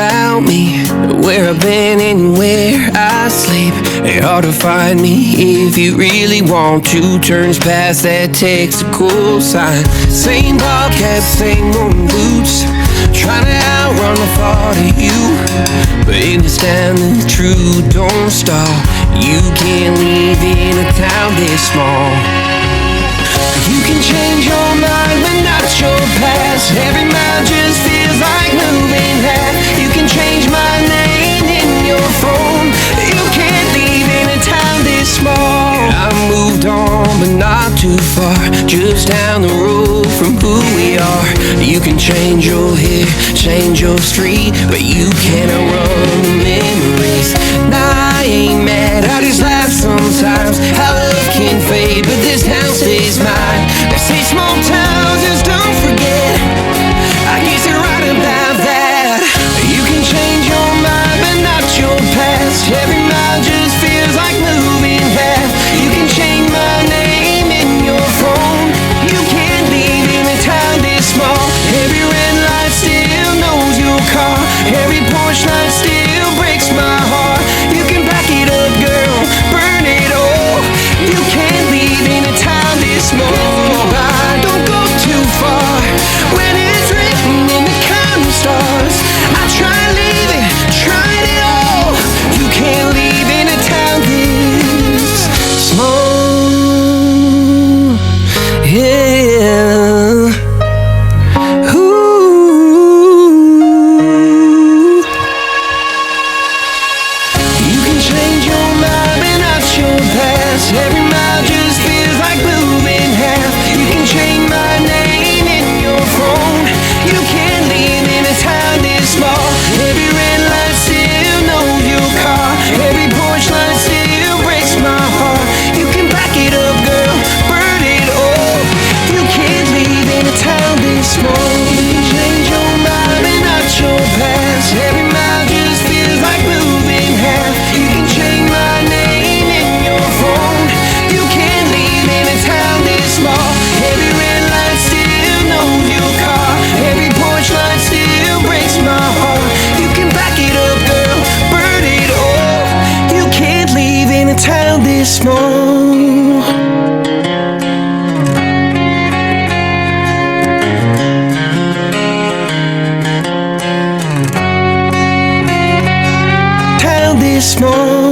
about me, where I've been and where I sleep. It's hard to find me if you really want to. Turns past that takes a cool sign. Same bobcat, same old boots, trying to outrun the thought of you. But if you stand the truth, don't stop. You can't leave in a town this small. You can change your mind, but not your past. Every mile just feels like moving half. You can change my name in your phone. You can't leave in a town this small. I moved on, but not too far, just down the road from who we are. You can change your hair, change your street, but you cannot run the memories. Nah, I ain't mad, I just laugh sometimes. How love can fade, but this town stays mine. They say small towns just don't forget. I guess you're right about that. You can change your mind, but not your past. Every mile just feels like moving fast. You can change my name in your phone. You can't leave in a town this small. Every red light still knows your car. Every porch light still breaks my heart. You can back it up, girl, burn it all. You can't leave in a town this small. Don't go too far when it's written in the counting stars. I try leaving, tried it all. You can't leave in a town this small. Yeah. Ooh. You can change your mind, but not your past. Every mile just feels like moving half. You can change my name in your phone. You can't leave in a town this small. Every red light still knows your car. Every porch light still breaks my heart. You can back it up, girl, burn it all. You can't leave in a town this small. You can change your mind, but not your past. Every mile just feels like moving half. You can change my name in your phone. You can't leave in a town this small. Every red light still knows your car. Every porch light still breaks my heart. You can back it up, girl, burn it all. You can't leave in a town this small. Town this small.